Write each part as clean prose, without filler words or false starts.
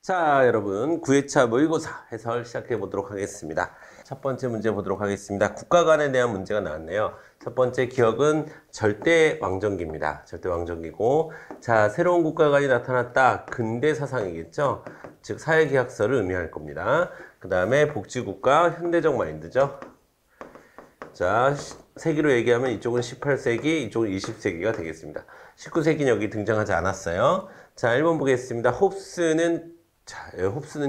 자, 여러분 9회차 모의고사 해설 시작해 보도록 하겠습니다. 첫 번째 문제 보도록 하겠습니다. 국가관에 대한 문제가 나왔네요. 첫 번째 기억은 절대왕정기입니다. 절대왕정기고, 자, 새로운 국가관이 나타났다. 근대 사상이겠죠. 즉 사회계약서를 의미할 겁니다. 그 다음에 복지국가, 현대적 마인드죠. 자, 세기로 얘기하면 이쪽은 18세기, 이쪽은 20세기가 되겠습니다. 19세기는 여기 등장하지 않았어요. 자, 1번 보겠습니다. 홉스는요,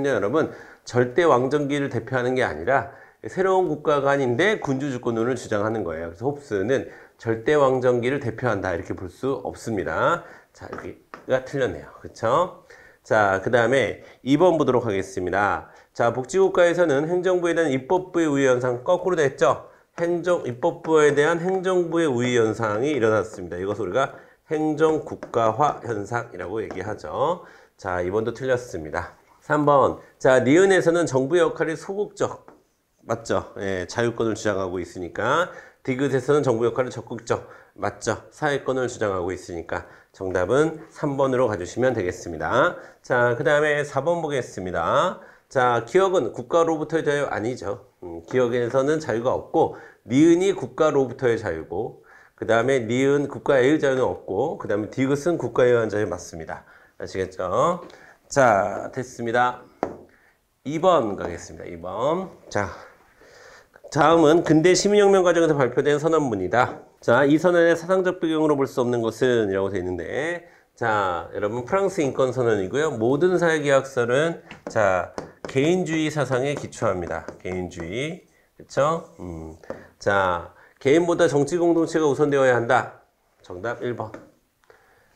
여러분, 절대 왕정기를 대표하는 게 아니라 새로운 국가관인데 군주 주권론을 주장하는 거예요. 그래서 홉스는 절대 왕정기를 대표한다. 이렇게 볼 수 없습니다. 자, 여기가 틀렸네요. 그쵸? 자, 그 다음에 2번 보도록 하겠습니다. 자, 복지국가에서는 행정부에 대한 입법부의 우위 현상 거꾸로 됐죠? 입법부에 대한 행정부의 우위 현상이 일어났습니다. 이것을 우리가 행정국가화 현상이라고 얘기하죠. 자, 2번도 틀렸습니다. 3번. 자, 니은에서는 정부의 역할이 소극적. 맞죠? 예, 자유권을 주장하고 있으니까. 디귿에서는 정부 역할이 적극적. 맞죠? 사회권을 주장하고 있으니까. 정답은 3번으로 가주시면 되겠습니다. 자, 그 다음에 4번 보겠습니다. 자, 기억은 국가로부터의 자유 아니죠. 기억에서는 자유가 없고, 니은이 국가로부터의 자유고, 그 다음에 니은 국가의 자유는 없고, 그 다음에 디귿은 국가에 의한 자유 맞습니다. 아시겠죠? 자, 됐습니다. 2번 가겠습니다. 2번. 자, 다음은 근대 시민혁명 과정에서 발표된 선언문이다. 자, 이 선언의 사상적 배경으로 볼 수 없는 것은 이라고 되어 있는데, 자, 여러분 프랑스 인권선언이고요. 모든 사회계약서는 자, 개인주의 사상에 기초합니다. 개인주의. 그쵸? 자, 개인보다 정치 공동체가 우선되어야 한다. 정답 1번.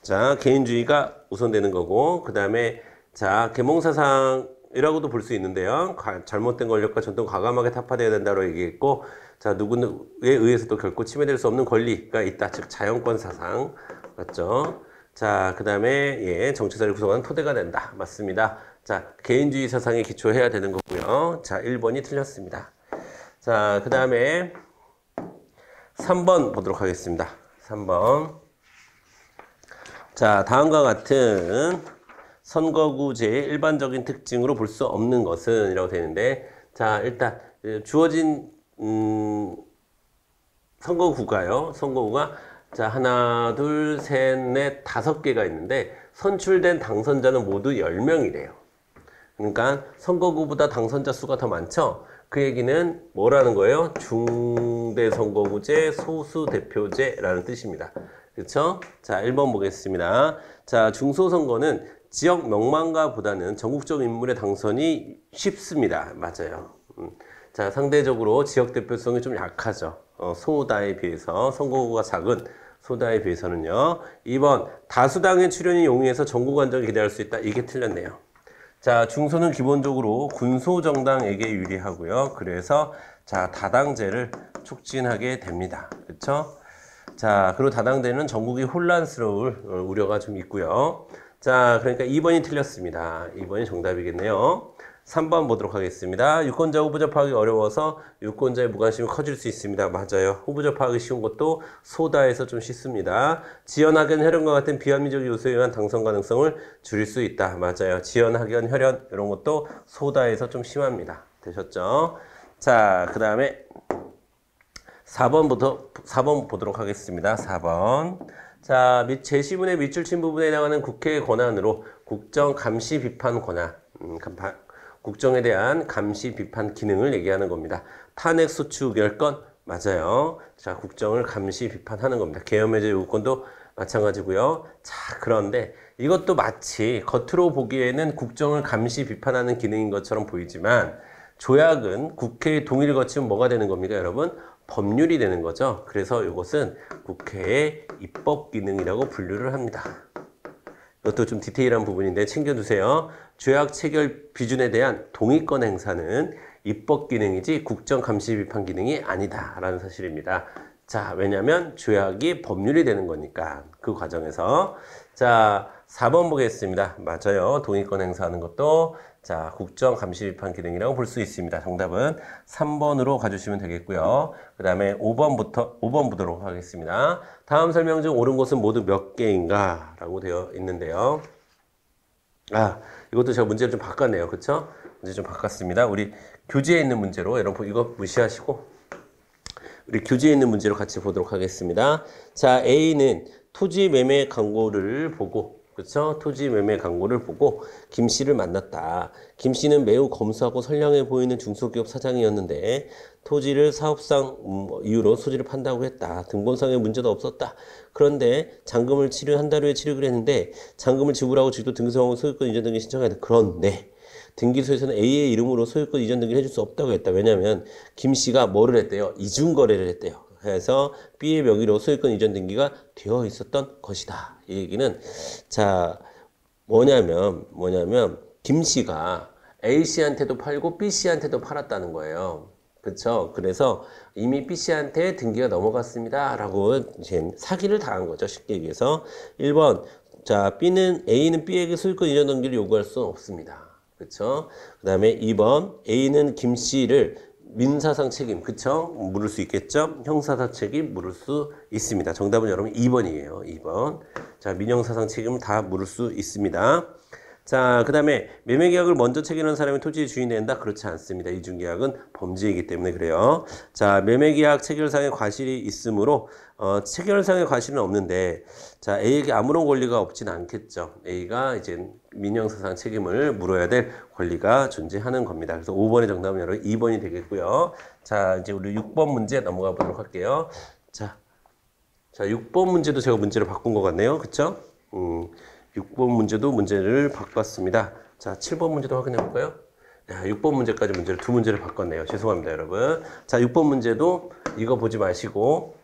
자, 개인주의가 우선되는 거고, 그 다음에, 자, 계몽사상이라고도 볼 수 있는데요. 잘못된 권력과 전통 과감하게 타파되어야 된다고 얘기했고, 자, 누구에 의해서도 결코 침해될 수 없는 권리가 있다. 즉, 자연권 사상. 맞죠? 자, 그 다음에, 예, 정치사를 구성하는 토대가 된다. 맞습니다. 자, 개인주의 사상에 기초해야 되는 거고요. 자, 1번이 틀렸습니다. 자, 그 다음에, 3번 보도록 하겠습니다. 3번. 자, 다음과 같은 선거구제의 일반적인 특징으로 볼 수 없는 것은 이라고 되는데, 자, 일단 주어진 선거구가요. 선거구가 자, 하나, 둘, 셋, 넷, 5개가 있는데 선출된 당선자는 모두 10명이래요. 그러니까 선거구보다 당선자 수가 더 많죠. 그 얘기는 뭐라는 거예요? 중대선거구제, 소수대표제라는 뜻입니다. 그렇죠? 자, 1번 보겠습니다. 자, 중소선거는 지역 명망가보다는 전국적 인물의 당선이 쉽습니다. 맞아요. 자, 상대적으로 지역 대표성이 좀 약하죠. 소다에 비해서, 선거구가 작은 소다에 비해서는요. 2번, 다수당의 출연이 용이해서 전국 안정을 기대할 수 있다. 이게 틀렸네요. 자, 중소는 기본적으로 군소정당에게 유리하고요. 그래서 자, 다당제를 촉진하게 됩니다. 그렇죠? 자, 그리고 다당제는 전국이 혼란스러울 우려가 좀 있고요. 자, 그러니까 2번이 틀렸습니다. 2번이 정답이겠네요. 3번 보도록 하겠습니다. 유권자 후보자 파악이 어려워서 유권자의 무관심이 커질 수 있습니다. 맞아요. 후보자 파악이 쉬운 것도 소다에서 좀 쉽습니다. 지연, 학연, 혈연과 같은 비합리적 요소에 의한 당선 가능성을 줄일 수 있다. 맞아요. 지연, 학연, 혈연 이런 것도 소다에서 좀 심합니다. 되셨죠? 자, 그 다음에 4번 보도록 하겠습니다. 4번. 자, 제시문의 밑줄 친 부분에 해당하는 국회의 권한으로 국정 감시 비판 권한, 국정에 대한 감시 비판 기능을 얘기하는 겁니다. 탄핵 소추 의결권 맞아요. 자, 국정을 감시 비판하는 겁니다. 계엄해제 요구권도 마찬가지고요. 자, 그런데 이것도 마치 겉으로 보기에는 국정을 감시 비판하는 기능인 것처럼 보이지만 조약은 국회의 동의를 거치면 뭐가 되는 겁니까, 여러분? 법률이 되는 거죠. 그래서 이것은 국회의 입법 기능이라고 분류를 합니다. 이것도 좀 디테일한 부분인데 챙겨두세요. 조약 체결 비준에 대한 동의권 행사는 입법 기능이지 국정 감시 비판 기능이 아니다라는 사실입니다. 자, 왜냐하면 조약이 법률이 되는 거니까 그 과정에서. 자, 4번 보겠습니다. 맞아요. 동의권 행사하는 것도 자, 국정 감시 비판 기능이라고 볼 수 있습니다. 정답은 3번으로 가주시면 되겠고요. 그 다음에 5번 보도록 하겠습니다. 다음 설명 중 옳은 것은 모두 몇 개인가? 라고 되어 있는데요. 이것도 제가 문제를 좀 바꿨네요. 그쵸? 문제 좀 바꿨습니다. 우리 교재에 있는 문제로 여러분 이거 무시하시고 우리 교재에 있는 문제로 같이 보도록 하겠습니다. 자, A는 토지 매매 광고를 보고 그렇죠? 토지 매매 광고를 보고 김 씨를 만났다. 김 씨는 매우 검소하고 선량해 보이는 중소기업 사장이었는데 토지를 사업상 이유로 소지를 판다고 했다. 등본상에 문제도 없었다. 그런데 잔금을 한 달 후에 치르기로 했는데 잔금을 지불하고 직도 등기소하고 소유권 이전 등기 신청해야 돼. 그런데 등기소에서는 A의 이름으로 소유권 이전 등기를 해줄 수 없다고 했다. 왜냐하면 김 씨가 뭐를 했대요? 이중거래를 했대요. 그래서 B의 명의로 소유권 이전 등기가 되어 있었던 것이다. 이 얘기는 자 뭐냐면 김 씨가 A 씨한테도 팔고 B 씨한테도 팔았다는 거예요. 그렇죠? 그래서 이미 B 씨한테 등기가 넘어갔습니다. 라고 사기를 당한 거죠. 쉽게 얘기해서 1번 자 A는 B에게 소유권 이전 등기를 요구할 수는 없습니다. 그렇죠? 그 다음에 2번 A는 김 씨를 민사상 책임, 그쵸? 물을 수 있겠죠? 형사상 책임 물을 수 있습니다. 정답은 여러분 2번이에요. 2번. 자, 민형사상 책임을 다 물을 수 있습니다. 자, 그 다음에 매매계약을 먼저 체결한 사람이 토지의 주인이 된다? 그렇지 않습니다. 이중계약은 범죄이기 때문에 그래요. 자, 매매계약 체결상의 과실이 있으므로 체결상의 과실은 없는데 자, A에게 아무런 권리가 없진 않겠죠. A가 이제 민형사상 책임을 물어야 될 권리가 존재하는 겁니다. 그래서 5번의 정답은 여러분 2번이 되겠고요. 자, 이제 우리 6번 문제 넘어가 보도록 할게요. 자, 6번 문제도 제가 문제를 바꾼 것 같네요. 그쵸? 6번 문제도 문제를 바꿨습니다. 자, 7번 문제도 확인해 볼까요? 야, 6번 문제까지 문제를 두 문제를 바꿨네요. 죄송합니다, 여러분. 자, 6번 문제도 이거 보지 마시고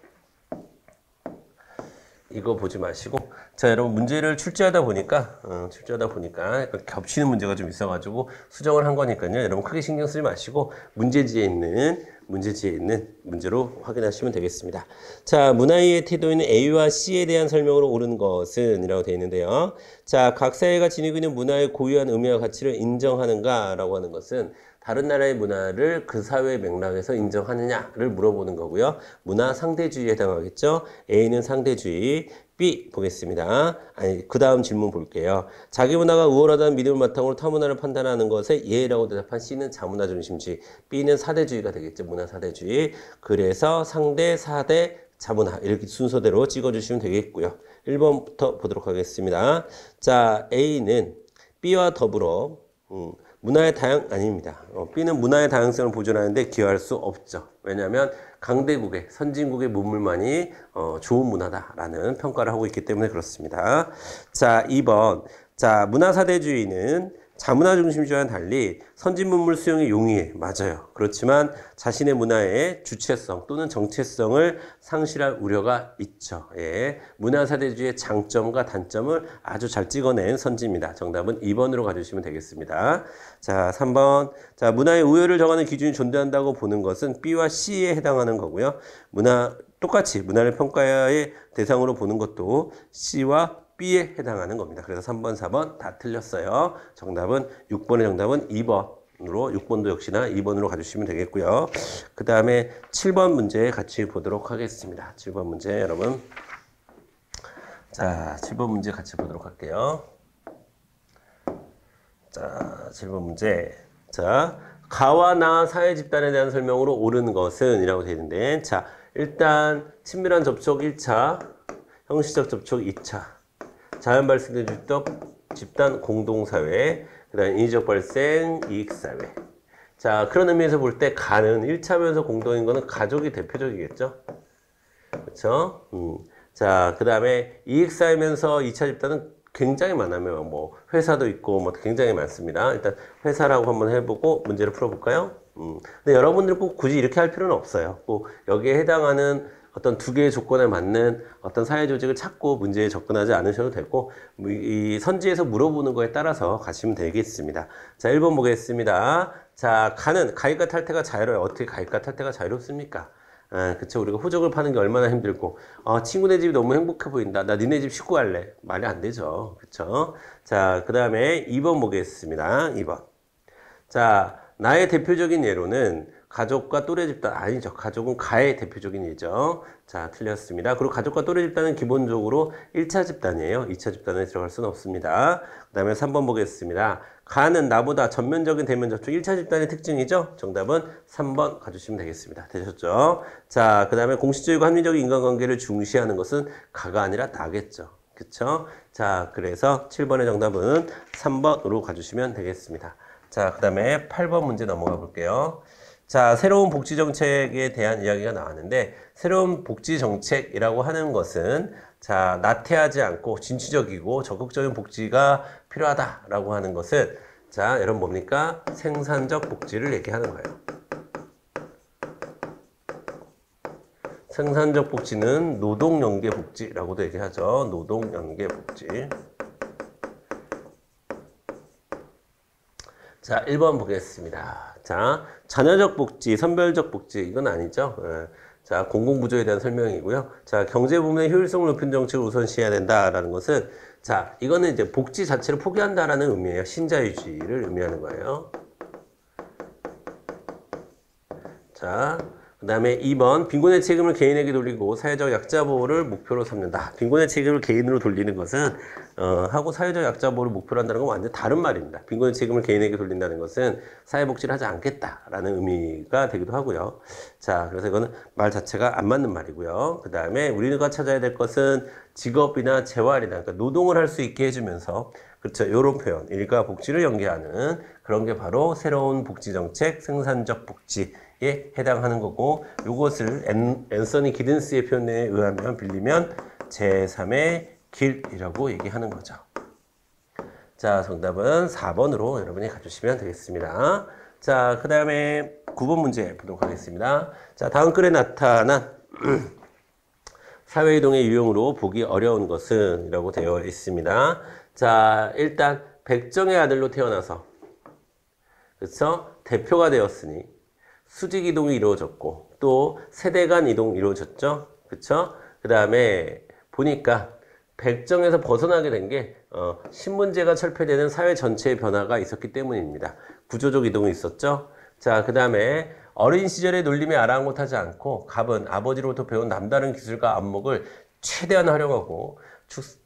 자, 여러분 문제를 출제하다 보니까 약간 겹치는 문제가 좀 있어가지고 수정을 한 거니까요. 여러분 크게 신경 쓰지 마시고 문제지에 있는 문제로 확인하시면 되겠습니다. 자, 문화이의 태도에는 A와 C에 대한 설명으로 옳은 것은 이라고 되어 있는데요. 자, 각 사회가 지니고 있는 문화의 고유한 의미와 가치를 인정하는가 라고 하는 것은 다른 나라의 문화를 그 사회의 맥락에서 인정하느냐를 물어보는 거고요. 문화 상대주의에 해당하겠죠. A는 상대주의, B 보겠습니다. 그 다음 질문 볼게요. 자기 문화가 우월하다는 믿음을 바탕으로 타 문화를 판단하는 것에 예라고 대답한 C는 자문화 중심주의, B는 사대주의가 되겠죠. 문화 사대주의. 그래서 상대, 사대, 자문화 이렇게 순서대로 찍어주시면 되겠고요. 1번부터 보도록 하겠습니다. 자, A는 B와 더불어 문화의 아닙니다. B는 문화의 다양성을 보존하는데 기여할 수 없죠. 왜냐하면 강대국의 선진국의 문물만이 좋은 문화다라는 평가를 하고 있기 때문에 그렇습니다. 자, 2번. 자, 문화사대주의는 자문화 중심주와는 달리 선진 문물 수용에 용이해. 맞아요. 그렇지만 자신의 문화의 주체성 또는 정체성을 상실할 우려가 있죠. 예. 문화사대주의의 장점과 단점을 아주 잘 찍어낸 선지입니다. 정답은 2번으로 가주시면 되겠습니다. 자, 3번. 자, 문화의 우열을 정하는 기준이 존재한다고 보는 것은 B와 C에 해당하는 거고요. 똑같이 문화를 평가의 대상으로 보는 것도 C와 B에 해당하는 겁니다. 그래서 3번, 4번 다 틀렸어요. 정답은 6번의 정답은 2번으로 6번도 역시나 2번으로 가주시면 되겠고요. 그 다음에 7번 문제 같이 보도록 하겠습니다. 7번 문제 여러분. 자, 7번 문제 같이 보도록 할게요. 자, 7번 문제. 자, 가와 나 사회 집단에 대한 설명으로 옳은 것은 이라고 되어 있는데 자, 일단 친밀한 접촉 1차, 형식적 접촉 2차. 자연 발생된 집단 공동사회, 그 다음에 인위적 발생 이익사회. 자, 그런 의미에서 볼 때 가는 1차면서 공동인 거는 가족이 대표적이겠죠? 그렇죠? 자, 그 다음에 이익사회면서 2차 집단은 굉장히 많아요. 뭐 회사도 있고 뭐 굉장히 많습니다. 일단 회사라고 한번 해보고 문제를 풀어볼까요? 근데 여러분들 꼭 굳이 이렇게 할 필요는 없어요. 꼭 여기에 해당하는 어떤 두 개의 조건에 맞는 어떤 사회 조직을 찾고 문제에 접근하지 않으셔도 되고 이 선지에서 물어보는 거에 따라서 가시면 되겠습니다. 자, 1번 보겠습니다. 자, 가입과 탈퇴가 자유로워요. 어떻게 가입과 탈퇴가 자유롭습니까? 그쵸. 우리가 후적을 파는 게 얼마나 힘들고 친구네 집이 너무 행복해 보인다. 나 니네 집 식구 할래. 말이 안 되죠. 그쵸. 자, 그 다음에 2번 보겠습니다. 2번. 자, 나의 대표적인 예로는 가족과 또래 집단 아니죠. 가족은 가의 대표적인 예죠. 자, 틀렸습니다. 그리고 가족과 또래 집단은 기본적으로 1차 집단이에요. 2차 집단에 들어갈 수는 없습니다. 그 다음에 3번 보겠습니다. 가는 나보다 전면적인 대면 접촉 1차 집단의 특징이죠. 정답은 3번 가주시면 되겠습니다. 되셨죠? 자, 그 다음에 공식적이고 합리적인 인간관계를 중시하는 것은 가가 아니라 나겠죠. 그쵸? 자, 그래서 7번의 정답은 3번으로 가주시면 되겠습니다. 자, 그 다음에 8번 문제 넘어가 볼게요. 자, 새로운 복지정책에 대한 이야기가 나왔는데, 새로운 복지정책이라고 하는 것은, 자, 나태하지 않고 진취적이고 적극적인 복지가 필요하다라고 하는 것은, 자, 여러분 뭡니까? 생산적 복지를 얘기하는 거예요. 생산적 복지는 노동연계 복지라고도 얘기하죠. 노동연계 복지. 자, 1번 보겠습니다. 자, 자녀적 복지, 선별적 복지, 이건 아니죠. 예. 자, 공공부조에 대한 설명이고요. 자, 경제 부문의 효율성을 높이는 정책을 우선시해야 된다라는 것은, 자, 이거는 이제 복지 자체를 포기한다라는 의미예요. 신자유주의를 의미하는 거예요. 자, 그 다음에 2번, 빈곤의 책임을 개인에게 돌리고 사회적 약자 보호를 목표로 삼는다. 빈곤의 책임을 개인으로 돌리는 것은, 하고 사회적 약자 보호를 목표로 한다는 건 완전 다른 말입니다. 빈곤의 책임을 개인에게 돌린다는 것은 사회복지를 하지 않겠다라는 의미가 되기도 하고요. 자, 그래서 이거는 말 자체가 안 맞는 말이고요. 그 다음에 우리가 찾아야 될 것은 직업이나 재활이나, 그러니까 노동을 할 수 있게 해주면서, 그렇죠. 이런 표현, 일과 복지를 연계하는 그런 게 바로 새로운 복지정책, 생산적 복지에 해당하는 거고, 이것을 앤서니 기든스의 표현에 의하면 빌리면 제3의 길이라고 얘기하는 거죠. 자, 정답은 4번으로 여러분이 가주시면 되겠습니다. 자, 그 다음에 9번 문제 보도록 하겠습니다. 자, 다음 글에 나타난 사회이동의 유형으로 보기 어려운 것은 이라고 되어 있습니다. 자, 일단 백정의 아들로 태어나서, 그쵸? 대표가 되었으니 수직 이동이 이루어졌고, 또 세대 간 이동이 이루어졌죠. 그쵸? 그 다음에 보니까 백정에서 벗어나게 된 게 신문제가 철폐되는 사회 전체의 변화가 있었기 때문입니다. 구조적 이동이 있었죠. 자, 그 다음에 어린 시절의 놀림에 아랑곳하지 않고 갑은 아버지로부터 배운 남다른 기술과 안목을 최대한 활용하고,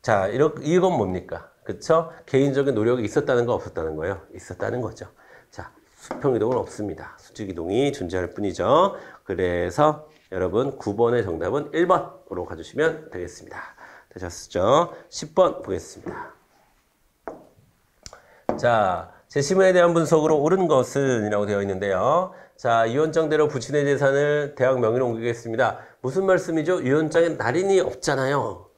자, 이건 뭡니까? 그쵸? 개인적인 노력이 있었다는 거 없었다는 거예요? 있었다는 거죠. 자, 수평이동은 없습니다. 수직이동이 존재할 뿐이죠. 그래서 여러분 9번의 정답은 1번으로 가주시면 되겠습니다. 되셨죠? 10번 보겠습니다. 자, 재심에 대한 분석으로 옳은 것은 이라고 되어 있는데요. 자, 유언장대로 부친의 재산을 대학 명의로 옮기겠습니다. 무슨 말씀이죠? 유언장에 날인이 없잖아요.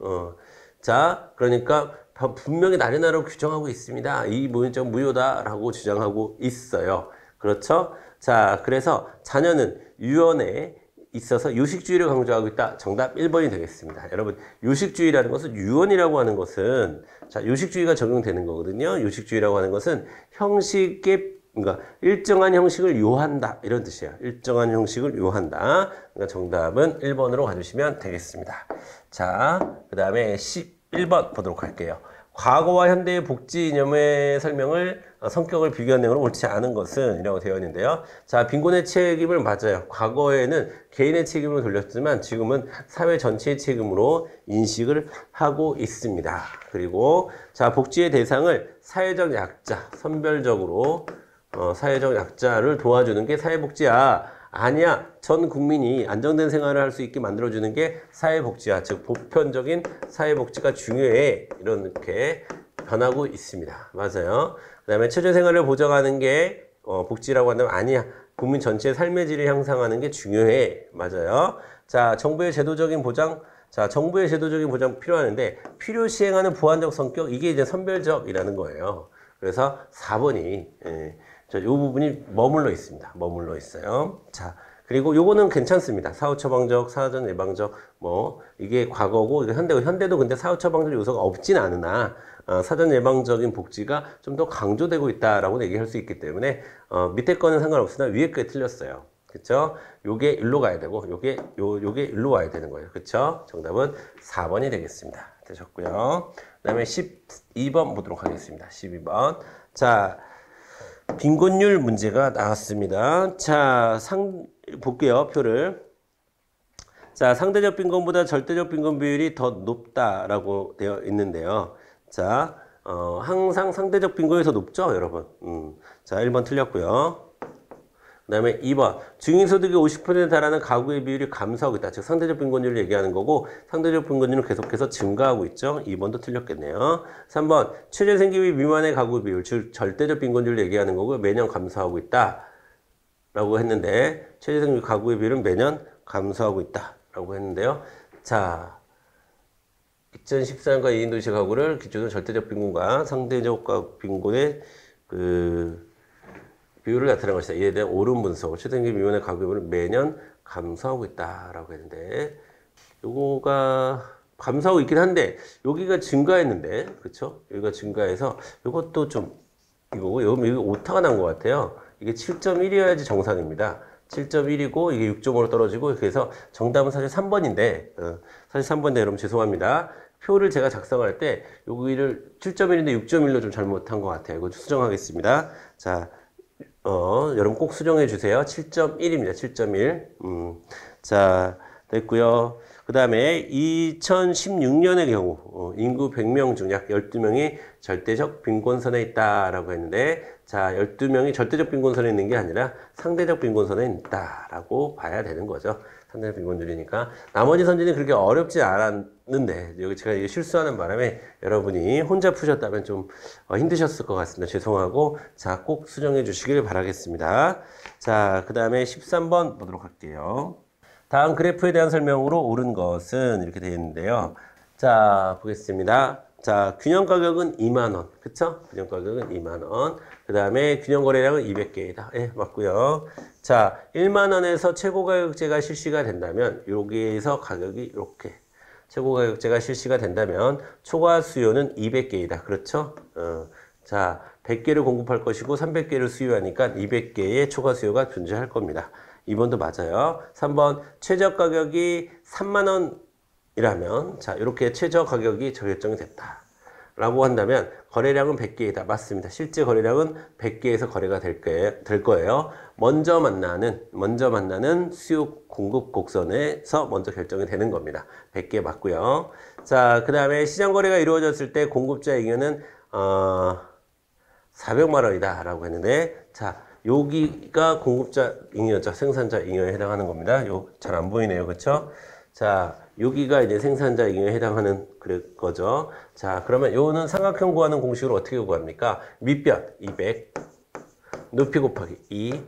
자, 그러니까 분명히 날인하라고 규정하고 있습니다. 이 무효장 무효다라고 주장하고 있어요. 그렇죠? 자, 그래서 자녀는 유언에 있어서 요식주의를 강조하고 있다. 정답 1번이 되겠습니다. 여러분, 요식주의라는 것은 유언이라고 하는 것은, 자, 요식주의가 적용되는 거거든요. 요식주의라고 하는 것은 형식의, 그러니까 일정한 형식을 요한다. 이런 뜻이에요. 일정한 형식을 요한다. 그러니까 정답은 1번으로 가주시면 되겠습니다. 자, 그 다음에 11번 보도록 할게요. 과거와 현대의 복지 이념의 설명을 성격을 비교한 내용으로 옳지 않은 것은 이라고 되어 있는데요. 자, 빈곤의 책임을 맞아요. 과거에는 개인의 책임으로 돌렸지만 지금은 사회 전체의 책임으로 인식을 하고 있습니다. 그리고 자, 복지의 대상을 사회적 약자, 선별적으로 사회적 약자를 도와주는 게 사회복지야. 아니야. 전 국민이 안정된 생활을 할 수 있게 만들어주는 게 사회복지야. 즉, 보편적인 사회복지가 중요해. 이렇게 변하고 있습니다. 맞아요. 그 다음에 최저생활을 보장하는 게 복지라고 한다면 아니야. 국민 전체의 삶의 질을 향상하는 게 중요해. 맞아요. 자, 정부의 제도적인 보장. 자, 정부의 제도적인 보장 필요하는데 필요 시행하는 보완적 성격. 이게 이제 선별적이라는 거예요. 그래서 4번이 이 부분이 머물러 있습니다. 머물러 있어요. 자, 그리고 요거는 괜찮습니다. 사후 처방적, 사전 예방적, 이게 과거고, 이게 현대고, 현대도 근데 사후 처방적 요소가 없진 않으나, 사전 예방적인 복지가 좀 더 강조되고 있다라고 얘기할 수 있기 때문에, 밑에 거는 상관없으나 위에 거에 틀렸어요. 그쵸? 요게 일로 가야 되고, 요게 일로 와야 되는 거예요. 그쵸? 정답은 4번이 되겠습니다. 되셨고요. 그 다음에 12번 보도록 하겠습니다. 12번. 자, 빈곤율 문제가 나왔습니다. 자, 볼게요, 표를. 자, 상대적 빈곤보다 절대적 빈곤 비율이 더 높다라고 되어 있는데요. 자, 항상 상대적 빈곤이 더 높죠, 여러분. 자, 1번 틀렸고요. 그 다음에 2번. 중위소득의 50%에 달하는 가구의 비율이 감소하고 있다. 즉, 상대적 빈곤율을 얘기하는 거고, 상대적 빈곤율은 계속해서 증가하고 있죠. 2번도 틀렸겠네요. 3번. 최저생계비 미만의 가구 비율, 즉, 절대적 빈곤율을 얘기하는 거고, 매년 감소하고 있다. 라고 했는데, 최저생계비 가구의 비율은 매년 감소하고 있다. 라고 했는데요. 자, 2014년과 2인 도시 가구를 기준으로 절대적 빈곤과 상대적 빈곤의 비율을 나타낸 것이다. 이에 대한 옳은 분석. 최저생계비 미만의 가구 비율은 매년 감소하고 있다라고 했는데, 요거가 감소하고 있긴 한데 여기가 증가했는데, 그렇죠? 여기가 증가해서 이것도 좀 이거고, 여기 오타가 난 것 같아요. 이게 7.1이어야지 정상입니다. 7.1이고 이게 6.5로 떨어지고, 그래서 정답은 사실 3번인데, 사실 3번인데 여러분 죄송합니다. 표를 제가 작성할 때 여기를 7.1인데 6.1로 좀 잘못한 것 같아요. 이거 수정하겠습니다. 자, 여러분 꼭 수정해 주세요. 7.1입니다. 7.1. 자, 됐고요. 그 다음에 2016년의 경우 인구 100명 중 약 12명이 절대적 빈곤선에 있다라고 했는데, 자, 12명이 절대적 빈곤선에 있는 게 아니라 상대적 빈곤선에 있다라고 봐야 되는 거죠. 상대적 빈곤율이니까. 나머지 선지는 그렇게 어렵지 않았는데, 여기 제가 이게 실수하는 바람에 여러분이 혼자 푸셨다면 좀 힘드셨을 것 같습니다. 죄송하고, 자, 꼭 수정해 주시길 바라겠습니다. 자, 그 다음에 13번 보도록 할게요. 다음 그래프에 대한 설명으로 옳은 것은 이렇게 되어 있는데요. 자, 보겠습니다. 자, 균형 가격은 2만원. 그쵸? 균형 가격은 2만원. 그 다음에 균형 거래량은 200개이다. 예, 맞고요. 자, 1만원에서 최고 가격제가 실시가 된다면, 여기에서 가격이 이렇게. 최고 가격제가 실시가 된다면, 초과 수요는 200개이다. 그렇죠? 자, 100개를 공급할 것이고, 300개를 수요하니까 200개의 초과 수요가 존재할 겁니다. 2번도 맞아요. 3번, 최저 가격이 3만원이라면, 자, 이렇게 최저 가격이 결정이 됐다. 라고 한다면, 거래량은 100개이다. 맞습니다. 실제 거래량은 100개에서 거래가 될 거예요. 먼저 만나는 수요 공급 곡선에서 먼저 결정이 되는 겁니다. 100개 맞고요. 자, 그 다음에 시장 거래가 이루어졌을 때 공급자 잉여는, 400만 원이다. 라고 했는데, 자, 여기가 공급자 잉여죠. 생산자 잉여에 해당하는 겁니다. 잘 안 보이네요. 그쵸? 자, 여기가 이제 생산자 잉여에 해당하는 거죠. 자, 그러면 요는 삼각형 구하는 공식으로 어떻게 구합니까? 밑변 200, 높이 곱하기 2,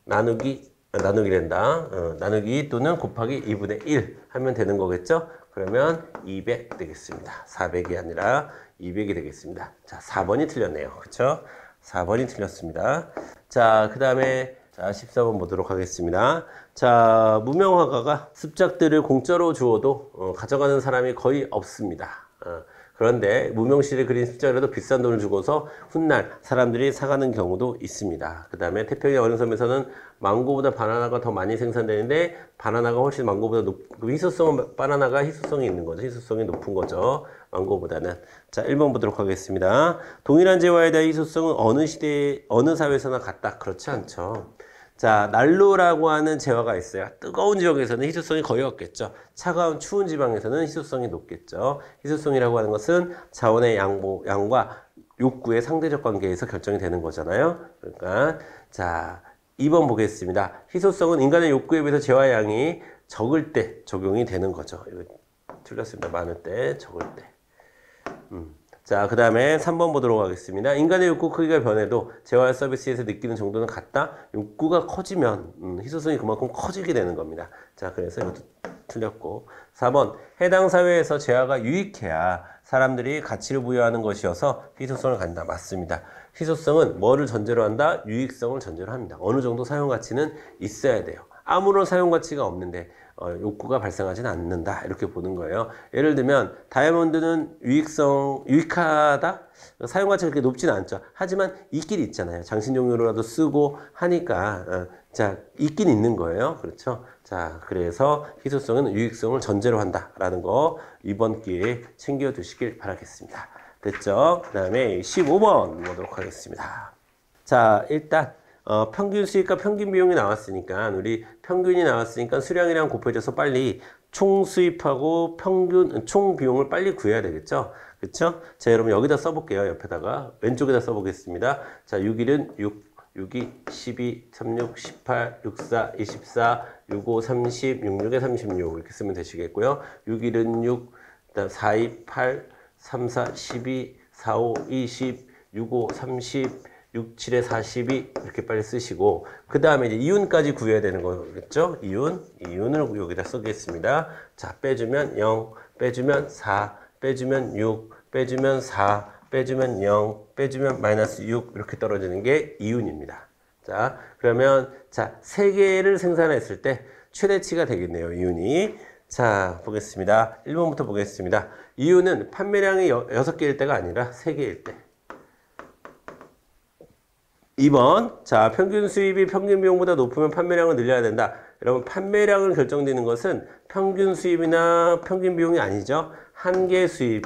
나누기랜다. 나누기 또는 곱하기 2분의 1 하면 되는 거겠죠? 그러면 200 되겠습니다. 400이 아니라 200이 되겠습니다. 자, 4번이 틀렸네요. 그쵸? 4번이 틀렸습니다. 자, 그 다음에 자, 14번 보도록 하겠습니다. 자, 무명화가가 습작들을 공짜로 주어도 가져가는 사람이 거의 없습니다. 그런데 무명실에 그린 습작이라도 비싼 돈을 주고서 훗날 사람들이 사가는 경우도 있습니다. 그 다음에 태평양 어른섬에서는 망고보다 바나나가 더 많이 생산되는데 바나나가 훨씬 망고보다 바나나가 희소성이 있는 거죠. 희소성이 높은 거죠. 망고보다는. 자, 1번 보도록 하겠습니다. 동일한 재화에 대한 희소성은 어느 시대에, 어느 사회에서나 같다. 그렇지 않죠. 자, 난로라고 하는 재화가 있어요. 뜨거운 지역에서는 희소성이 거의 없겠죠. 차가운 추운 지방에서는 희소성이 높겠죠. 희소성이라고 하는 것은 자원의 양과 욕구의 상대적 관계에서 결정이 되는 거잖아요. 그러니까 자, 2번 보겠습니다. 희소성은 인간의 욕구에 비해서 재화의 양이 적을 때 적용이 되는 거죠. 이거 틀렸습니다. 많을 때, 적을 때. 자, 그 다음에 3번 보도록 하겠습니다. 인간의 욕구 크기가 변해도 재화 서비스에서 느끼는 정도는 같다. 욕구가 커지면 희소성이 그만큼 커지게 되는 겁니다. 자, 그래서 이것도 틀렸고. 4번, 해당 사회에서 재화가 유익해야 사람들이 가치를 부여하는 것이어서 희소성을 갖는다. 맞습니다. 희소성은 뭐를 전제로 한다? 유익성을 전제로 합니다. 어느 정도 사용 가치는 있어야 돼요. 아무런 사용 가치가 없는데 욕구가 발생하지는 않는다. 이렇게 보는 거예요. 예를 들면 다이아몬드는 유익하다? 사용 가치가 그렇게 높지는 않죠. 하지만 있긴 있잖아요. 장신용으로라도 쓰고 하니까 자, 있긴 있는 거예요. 그렇죠? 자, 그래서 희소성은 유익성을 전제로 한다라는 거 이번 기회에 챙겨 두시길 바라겠습니다. 됐죠? 그 다음에 15번 보도록 하겠습니다. 자, 일단 평균 수익과 평균 비용이 나왔으니까 우리 평균이 나왔으니까 수량이랑 곱해져서 빨리 총 수입하고 평균, 총 비용을 빨리 구해야 되겠죠? 그쵸? 자, 여러분 여기다 써볼게요. 옆에다가. 왼쪽에다 써보겠습니다. 자, 6일은 6, 6이 12, 36, 18, 64, 24, 65, 30, 66에 36 이렇게 쓰면 되시겠고요. 6일은 6, 그다음 4이 8, 3, 4, 12, 4, 5, 20, 65, 30, 6, 7에 42 이렇게 빨리 쓰시고 그 다음에 이제 이윤까지 구해야 되는 거겠죠? 이윤을 여기다 쓰겠습니다. 자, 빼주면 0, 빼주면 4, 빼주면 6, 빼주면 4, 빼주면 0, 빼주면 마이너스 6 이렇게 떨어지는 게 이윤입니다. 자, 그러면 자, 3개를 생산했을 때 최대치가 되겠네요. 이윤이. 자, 보겠습니다. 1번부터 보겠습니다. 이윤은 판매량이 6개일 때가 아니라 3개일 때. 2번, 자, 평균 수입이 평균 비용보다 높으면 판매량을 늘려야 된다. 여러분, 판매량을 결정되는 것은 평균 수입이나 평균 비용이 아니죠. 한 개 수입이,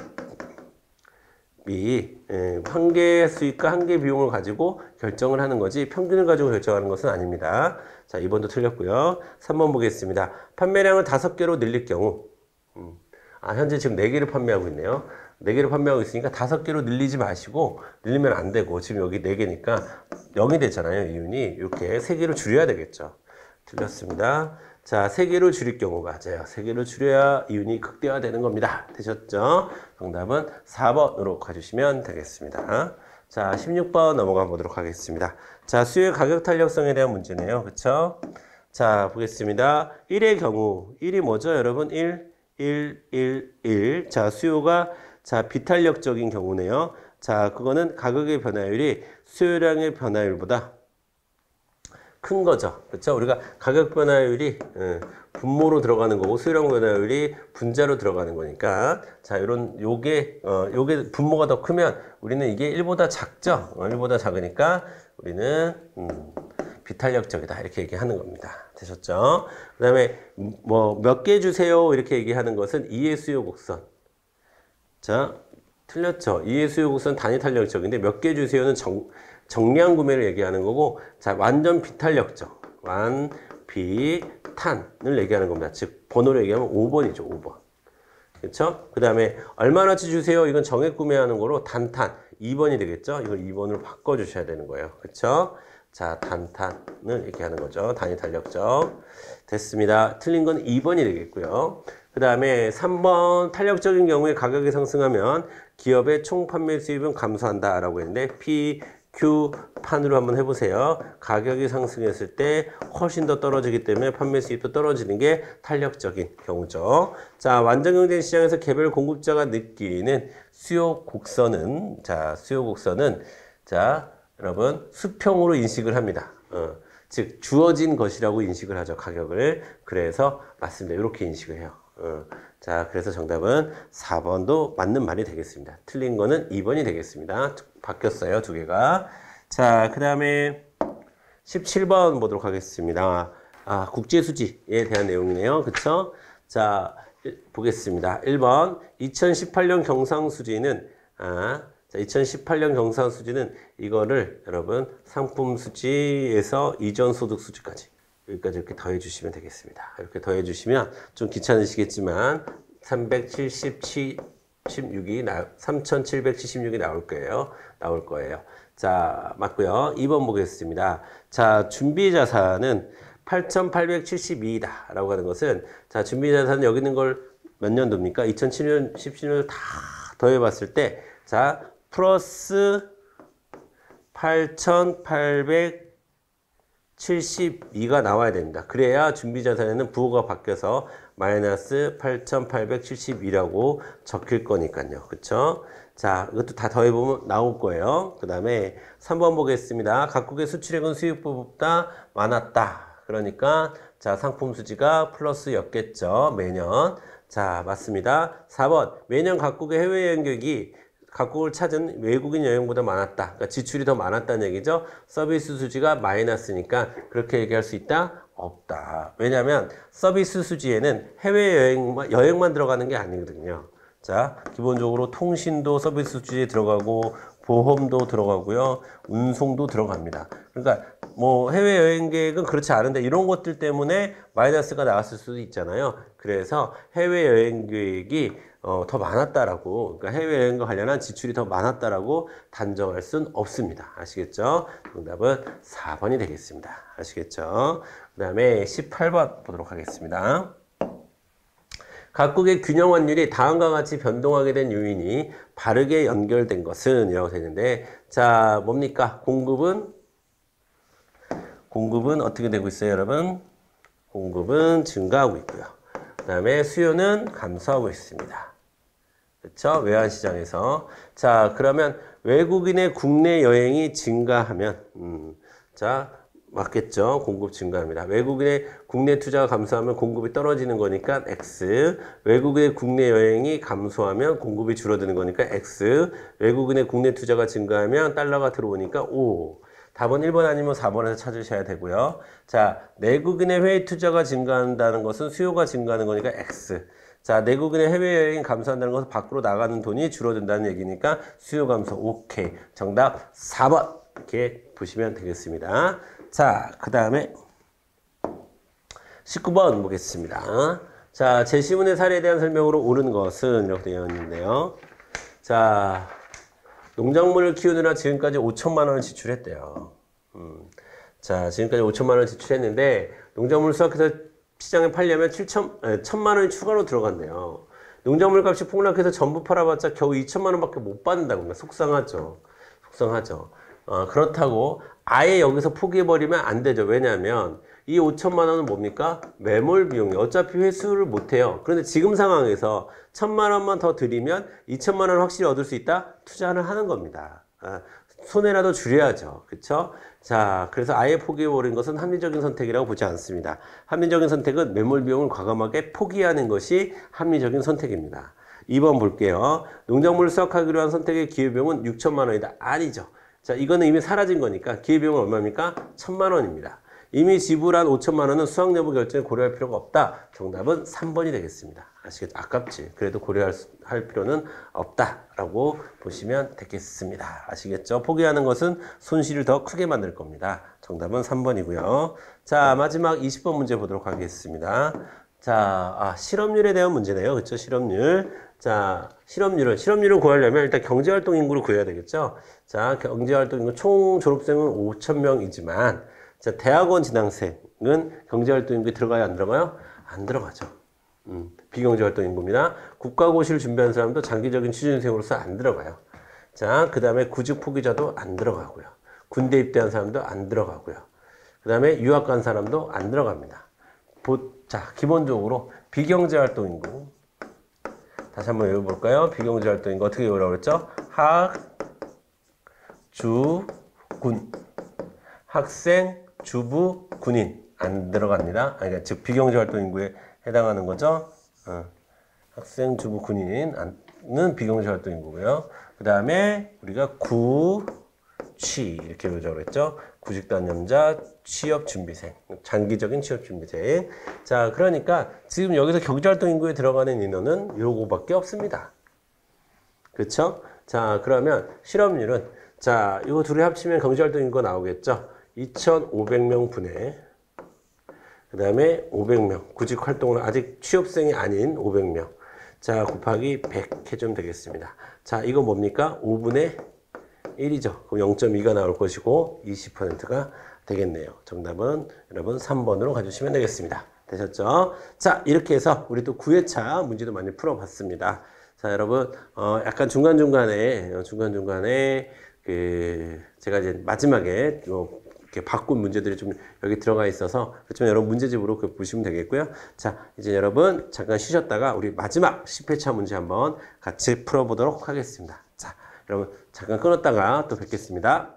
한 개 수입과 한 개 비용을 가지고 결정을 하는 거지 평균을 가지고 결정하는 것은 아닙니다. 자, 2번도 틀렸고요. 3번 보겠습니다. 판매량을 5개로 늘릴 경우, 현재 지금 4개를 판매하고 있네요. 4개를 판매하고 있으니까 5개로 늘리지 마시고 늘리면 안 되고 지금 여기 4개니까 0이 됐잖아요. 이윤이. 이렇게 3개로 줄여야 되겠죠. 틀렸습니다. 자, 3개로 줄일 경우 맞아요. 3개로 줄여야 이윤이 극대화되는 겁니다. 되셨죠? 정답은 4번으로 가주시면 되겠습니다. 자, 16번 넘어가 보도록 하겠습니다. 자, 수요의 가격 탄력성에 대한 문제네요. 그쵸? 자, 보겠습니다. 1의 경우 1이 뭐죠? 여러분 1, 1, 1, 1. 자, 수요가 자, 비탄력적인 경우네요. 자, 그거는 가격의 변화율이 수요량의 변화율보다 큰 거죠. 그렇죠? 우리가 가격 변화율이 분모로 들어가는 거고 수요량 변화율이 분자로 들어가는 거니까 자, 요게 분모가 더 크면 우리는 이게 1보다 작죠. 1보다 작으니까 우리는 비탄력적이다 이렇게 얘기하는 겁니다. 되셨죠? 그다음에 뭐 몇 개 주세요 이렇게 얘기하는 것은 2의 수요 곡선. 자, 틀렸죠. 2의 수요 곡선 단위 탄력적인데 몇 개 주세요는 정량 구매를 얘기하는 거고, 자, 완전 비탄력적. 완비탄을 얘기하는 겁니다. 즉, 번호로 얘기하면 5번이죠, 5번. 그렇죠? 그 다음에 얼마나치 주세요? 이건 정액 구매하는 거로 단탄 2번이 되겠죠? 이걸 2번으로 바꿔주셔야 되는 거예요. 그렇죠? 자, 단탄을 얘기하는 거죠. 단위 탄력적. 됐습니다. 틀린 건 2번이 되겠고요. 그 다음에 3번 탄력적인 경우에 가격이 상승하면 기업의 총 판매 수입은 감소한다 라고 했는데 PQ 판으로 한번 해보세요. 가격이 상승했을 때 훨씬 더 떨어지기 때문에 판매 수입도 떨어지는 게 탄력적인 경우죠. 자, 완전 경쟁 시장에서 개별 공급자가 느끼는 수요 곡선은 자, 여러분 수평으로 인식을 합니다. 즉 주어진 것이라고 인식을 하죠. 가격을. 그래서 맞습니다. 이렇게 인식을 해요. 자, 그래서 정답은 4번도 맞는 말이 되겠습니다. 틀린 거는 2번이 되겠습니다. 바뀌었어요, 두 개가. 자, 그 다음에 17번 보도록 하겠습니다. 국제수지에 대한 내용이네요. 그쵸? 자, 보겠습니다. 1번. 2018년 경상수지는, 자, 2018년 경상수지는 이거를 여러분 상품수지에서 이전소득수지까지 여기까지 이렇게 더해주시면 되겠습니다. 이렇게 더해주시면 좀 귀찮으시겠지만 3776이 나올 거예요. 자, 맞고요. 2번 보겠습니다. 자, 준비자산은 8,872이다 라고 하는 것은 자, 준비자산은 여기 있는 걸 몇 년도입니까? 2007년, 17년을 다 더해봤을 때 자, 플러스 8,872가 나와야 됩니다. 그래야 준비자산에는 부호가 바뀌어서 마이너스 8,872라고 적힐 거니까요. 그쵸? 자, 이것도 다 더해보면 나올 거예요. 그 다음에 3번 보겠습니다. 각국의 수출액은 수입보다 많았다. 그러니까 자, 상품 수지가 플러스였겠죠. 매년. 자, 맞습니다. 4번. 매년 각국의 해외여행객이 각국을 찾은 외국인 여행보다 많았다. 그러니까 지출이 더 많았다는 얘기죠. 서비스 수지가 마이너스니까 그렇게 얘기할 수 있다? 없다. 왜냐하면 서비스 수지에는 여행만 들어가는 게 아니거든요. 자, 기본적으로 통신도 서비스 수지에 들어가고 보험도 들어가고요. 운송도 들어갑니다. 그러니까 뭐 해외여행 계획은 그렇지 않은데 이런 것들 때문에 마이너스가 나왔을 수도 있잖아요. 그래서 해외여행 계획이 더 많았다라고, 그러니까 해외여행과 관련한 지출이 더 많았다라고 단정할 순 없습니다. 아시겠죠? 정답은 4번이 되겠습니다. 아시겠죠? 그 다음에 18번 보도록 하겠습니다. 각국의 균형 환율이 다음과 같이 변동하게 된 요인이 바르게 연결된 것은 이라고 되는데, 자, 뭡니까? 공급은 어떻게 되고 있어요, 여러분? 공급은 증가하고 있고요. 그 다음에 수요는 감소하고 있습니다. 그렇죠? 외환시장에서. 자, 그러면 외국인의 국내 여행이 증가하면, 자, 맞겠죠? 공급 증가합니다. 외국인의 국내 투자가 감소하면 공급이 떨어지는 거니까 X. 외국인의 국내 여행이 감소하면 공급이 줄어드는 거니까 X. 외국인의 국내 투자가 증가하면 달러가 들어오니까 O. 답은 1번 아니면 4번에서 찾으셔야 되고요. 자, 내국인의 해외 투자가 증가한다는 것은 수요가 증가하는 거니까 X. 자, 내국인의 해외여행이 감소한다는 것은 밖으로 나가는 돈이 줄어든다는 얘기니까 수요 감소. 오케이. 정답 4번. 이렇게 보시면 되겠습니다. 자, 그 다음에 19번 보겠습니다. 자, 제시문의 사례에 대한 설명으로 옳은 것은 이렇게 되어 있는데요. 자, 농작물을 키우느라 지금까지 5천만 원을 지출했대요. 자, 지금까지 5천만 원을 지출했는데 농작물 수확해서 시장에 팔려면 1천만 원이 추가로 들어간대요. 농작물 값이 폭락해서 전부 팔아봤자 겨우 2천만 원밖에 못 받는다고. 속상하죠. 속상하죠. 그렇다고 아예 여기서 포기해버리면 안 되죠. 왜냐하면 이 5천만 원은 뭡니까? 매몰 비용이 어차피 회수를 못해요. 그런데 지금 상황에서 1천만 원만 더 드리면 2천만 원 확실히 얻을 수 있다? 투자를 하는 겁니다. 손해라도 줄여야죠. 그쵸? 자, 그래서 아예 포기해버린 것은 합리적인 선택이라고 보지 않습니다. 합리적인 선택은 매몰 비용을 과감하게 포기하는 것이 합리적인 선택입니다. 2번 볼게요. 농작물을 수확하기로 한 선택의 기회비용은 6천만 원이다. 아니죠. 자, 이거는 이미 사라진 거니까 기회비용은 얼마입니까? 1천만 원입니다. 이미 지불한 5천만 원은 수확 여부 결정에 고려할 필요가 없다. 정답은 3번이 되겠습니다. 아시겠죠? 아깝지. 그래도 고려할 필요는 없다라고 보시면 되겠습니다. 아시겠죠? 포기하는 것은 손실을 더 크게 만들 겁니다. 정답은 3번이고요. 자, 마지막 20번 문제 보도록 하겠습니다. 자, 실업률에 대한 문제네요. 그렇죠? 실업률. 자, 실업률을 구하려면 일단 경제활동 인구를 구해야 되겠죠? 자, 경제활동 인구 총 졸업생은 5,000명이지만 자, 대학원 진학생은 경제활동 인구에 들어가요? 안 들어가요? 안 들어가죠. 비경제활동 인구입니다. 국가고시를 준비하는 사람도 장기적인 취준생으로서 안 들어가요. 자, 그 다음에 구직 포기자도 안 들어가고요. 군대 입대한 사람도 안 들어가고요. 그 다음에 유학 간 사람도 안 들어갑니다. 자, 기본적으로 비경제활동 인구. 다시 한번 외워볼까요? 비경제활동 인구 어떻게 외우라고 그랬죠? 학, 주, 군. 학생, 주부, 군인 안 들어갑니다. 그러니까 즉 비경제활동 인구에 해당하는 거죠. 학생, 주부, 군인은 비경제활동 인구고요. 그 다음에 우리가 구, 취 이렇게 외우자고 그랬죠. 구직단념자, 취업준비생, 장기적인 취업준비생. 자, 그러니까 지금 여기서 경제활동 인구에 들어가는 인원은 요거밖에 없습니다. 그렇죠? 자, 그러면 실업률은 자, 이거 둘이 합치면 경제활동 인구가 나오겠죠. 2,500명 분의 그 다음에 500명 구직 활동을 아직 취업생이 아닌 500명 자 곱하기 100 해주면 되겠습니다. 자, 이거 뭡니까? 5분의 1이죠. 그럼 0.2가 나올 것이고 20%가 되겠네요. 정답은 여러분 3번으로 가주시면 되겠습니다. 되셨죠? 자, 이렇게 해서 우리 또 9회차 문제도 많이 풀어봤습니다. 자, 여러분 약간 중간중간에 제가 이제 마지막에 이렇게 바꾼 문제들이 좀 여기 들어가 있어서 그렇지만 여러분 문제집으로 그 보시면 되겠고요. 자, 이제 여러분 잠깐 쉬셨다가 우리 마지막 10회차 문제 한번 같이 풀어보도록 하겠습니다. 자, 여러분 잠깐 끊었다가 또 뵙겠습니다.